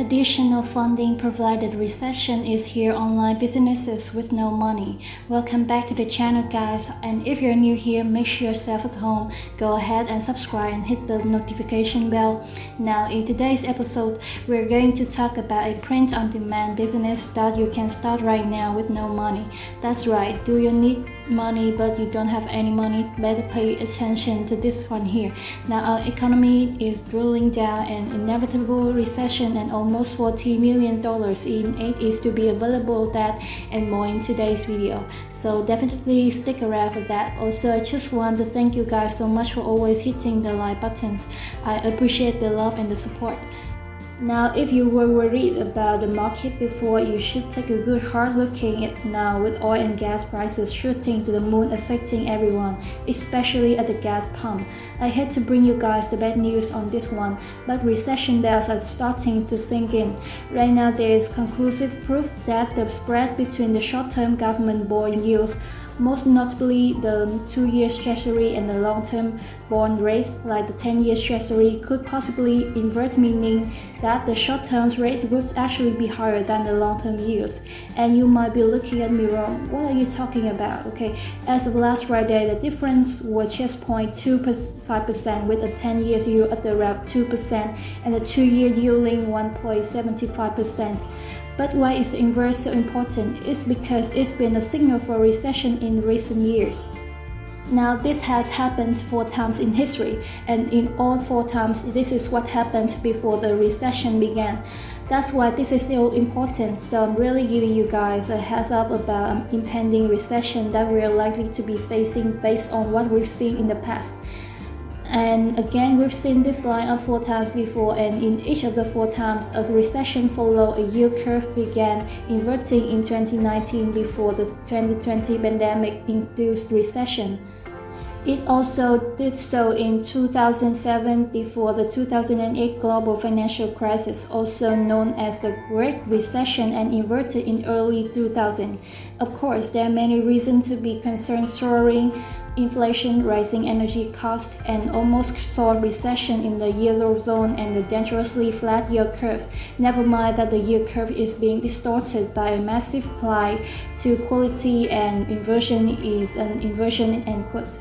Additional funding provided recession is here online businesses with no money. Welcome back to the channel guys, and if you're new here, make sure yourself at home, go ahead and subscribe and hit the notification bell. Now in today's episode, we're going to talk about a print-on-demand business that you can start right now with no money. That's right, do you need money but you don't have any money? Better pay attention to this one here. Now our economy is drilling down, and inevitable recession and almost $40 million in aid is to be available. That and more in today's video, so definitely stick around for that. Also, I just want to thank you guys so much for always hitting the like buttons. I appreciate the love and the support. Now, if you were worried about the market before, you should take a good hard look at it now, with oil and gas prices shooting to the moon, affecting everyone, especially at the gas pump. I hate to bring you guys the bad news on this one, but recession bells are starting to sink in. Right now, there is conclusive proof that the spread between the short-term government bond yields, most notably the 2-year Treasury, and the long-term bond rates like the 10-year Treasury, could possibly invert, meaning that the short-term rate would actually be higher than the long-term yields. And you might be looking at me wrong, what are you talking about? Okay, as of last Friday, the difference was just 0.25%, with a 10-year yield at around 2% and the 2-year yielding 1.75%. But why is the inverse so important? It's because it's been a signal for recession in recent years. Now, this has happened 4 times in history, and in all 4 times, this is what happened before the recession began. That's why this is so important, so I'm really giving you guys a heads up about an impending recession that we're likely to be facing based on what we've seen in the past. And again, we've seen this line up 4 times before, and in each of the 4 times, a recession followed. A yield curve began inverting in 2019 before the 2020 pandemic-induced recession. It also did so in 2007 before the 2008 global financial crisis, also known as the Great Recession, and inverted in early 2000. Of course, there are many reasons to be concerned: soaring inflation, rising energy costs, and almost saw recession in the Eurozone, and the dangerously flat yield curve. Never mind that the yield curve is being distorted by a massive flight to quality, and inversion is an inversion, end quote.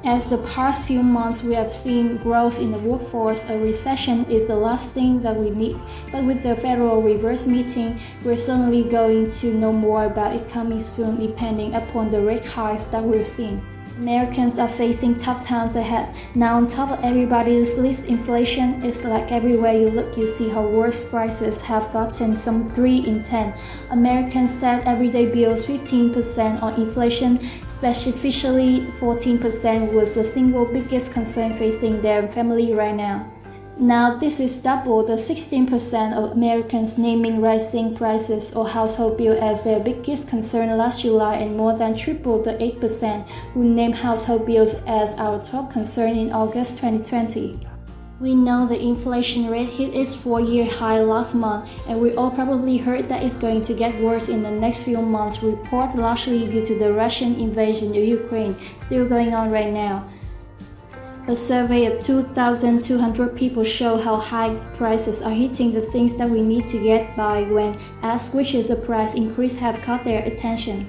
As the past few months we have seen growth in the workforce, a recession is the last thing that we need. But with the Federal Reserve meeting, we're certainly going to know more about it coming soon, depending upon the rate hikes that we're seeing. Americans are facing tough times ahead. Now, on top of everybody's list, inflation is like everywhere you look, you see how worse prices have gotten, some 3 in 10. Americans set everyday bills 15% on inflation, specifically 14% was the single biggest concern facing their family right now. Now, this is double the 16% of Americans naming rising prices or household bill as their biggest concern last July, and more than triple the 8% who named household bills as our top concern in August 2020. We know the inflation rate hit its 4-year high last month, and we all probably heard that it's going to get worse in the next few months, reported largely due to the Russian invasion of Ukraine still going on right now. A survey of 2,200 people show how high prices are hitting the things that we need to get by when asked which is a price increase have caught their attention.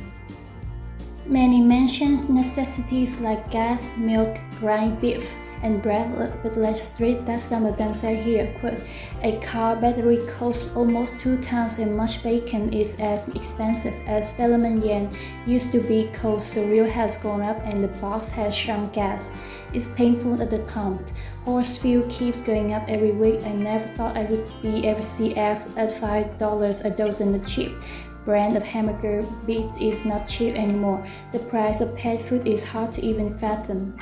Many mentioned necessities like gas, milk, grind beef, and bread, but let's read that some of them say here, quote, "A car battery costs almost 2 times as much. Bacon is as expensive as filament yen used to be. Cold cereal has gone up, and the box has shrunk. Gas it's painful at the pump. Horse fuel keeps going up every week. I never thought I would be ever see eggs at $5 a dozen a cheap. Brand of hamburger meat is not cheap anymore. The price of pet food is hard to even fathom."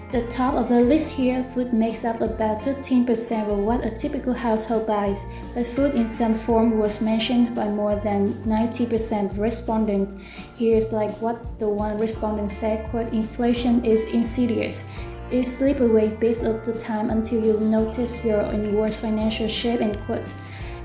The top of the list here, food makes up about 13% of what a typical household buys, but food in some form was mentioned by more than 90% of respondents. Here's like what the one respondent said, quote, "Inflation is insidious. It slips away bits of the time until you notice you're in worse financial shape," end quote.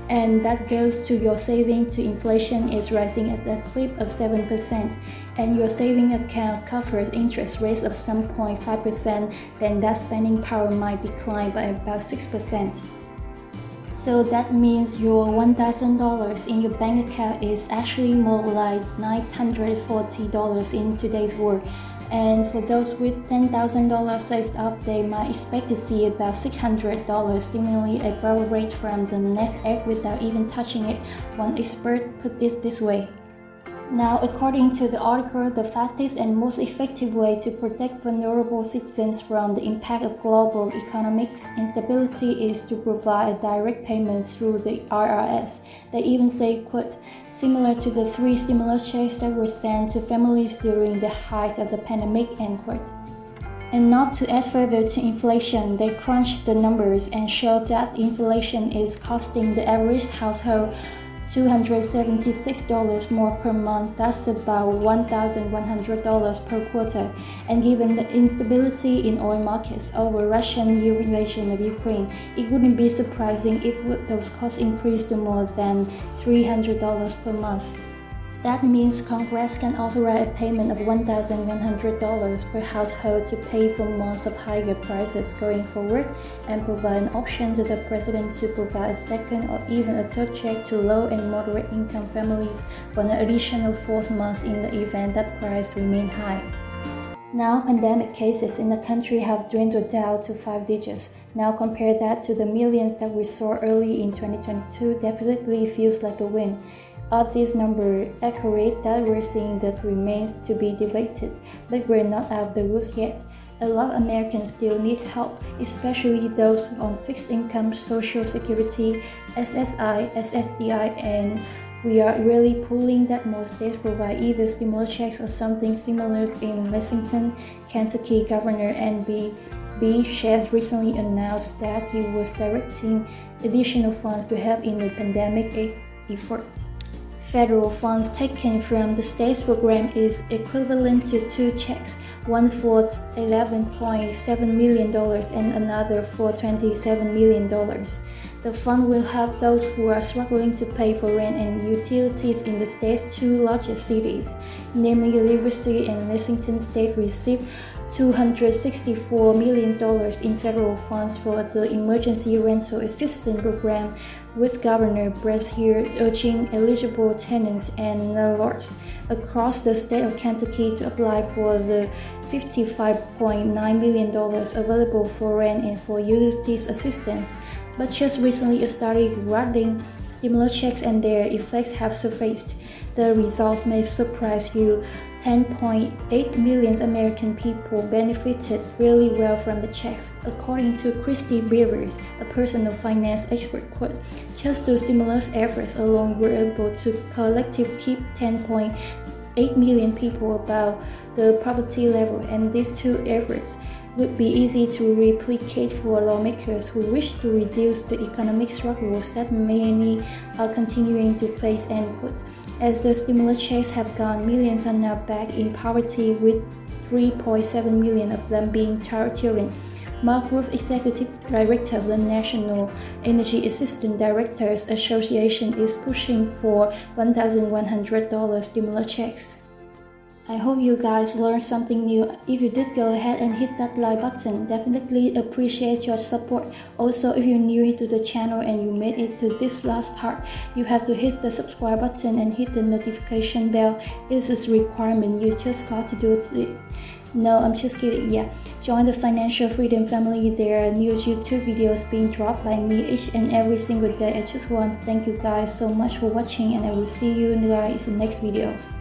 And that goes to your saving to inflation is rising at a clip of 7%, and your saving account covers interest rates of some 0.5%, then that spending power might decline by about 6%. So that means your $1,000 in your bank account is actually more like $940 in today's world. And for those with $10,000 saved up, they might expect to see about $600, seemingly a viral rate from the nest egg without even touching it. One expert put this way. Now, according to the article, the fastest and most effective way to protect vulnerable citizens from the impact of global economic instability is to provide a direct payment through the IRS. They even say, quote, similar to the 3 stimulus checks that were sent to families during the height of the pandemic, end quote. And not to add further to inflation, they crunched the numbers and showed that inflation is costing the average household $276 more per month. That's about $1,100 per quarter. And given the instability in oil markets over Russian invasion of Ukraine, it wouldn't be surprising if those costs increase to more than $300 per month. That means Congress can authorize a payment of $1,100 per household to pay for months of higher prices going forward, and provide an option to the president to provide a second or even a third check to low and moderate income families for an additional 4th month in the event that prices remain high. Now, pandemic cases in the country have dwindled down to 5 digits. Now compare that to the millions that we saw early in 2022, definitely feels like a win. Are these numbers accurate? That we're seeing that remains to be debated, but we're not out of the woods yet. A lot of Americans still need help, especially those on fixed income, Social Security, SSI, SSDI, and we are really pulling that most states provide either stimulus checks or something similar. In Lexington, Kentucky, Governor N.B. Shedd recently announced that he was directing additional funds to help in the pandemic aid efforts. Federal funds taken from the state's program is equivalent to 2 checks, one for $11.7 million and another for $27 million. The fund will help those who are struggling to pay for rent and utilities in the state's 2 largest cities, namely Liberty and Lexington. State received $264 million in federal funds for the Emergency Rental Assistance Program, with Governor Brashear urging eligible tenants and landlords across the state of Kentucky to apply for the $55.9 million available for rent and for utilities assistance. But just recently, a study regarding stimulus checks and their effects have surfaced. The results may surprise you. 10.8 million American people benefited really well from the checks, according to Christy Beavers, a personal finance expert. Quote, just those stimulus efforts alone were able to collectively keep 10.8 million people above the poverty level, and these 2 efforts would be easy to replicate for lawmakers who wish to reduce the economic struggles that many are continuing to face, end quote. As the stimulus checks have gone, millions are now back in poverty, with 3.7 million of them being children. Mark Ruff, Executive Director of the National Energy Assistance Directors Association, is pushing for $1,100 stimulus checks. I hope you guys learned something new. If you did, go ahead and hit that like button. Definitely appreciate your support. Also, if you're new to the channel and you made it to this last part, you have to hit the subscribe button and hit the notification bell. It's a requirement. You just got to do it. No, I'm just kidding. Yeah, join the Financial Freedom family. There are new YouTube videos being dropped by me each and every single day. I just want to thank you guys so much for watching, and I will see you guys in the next videos.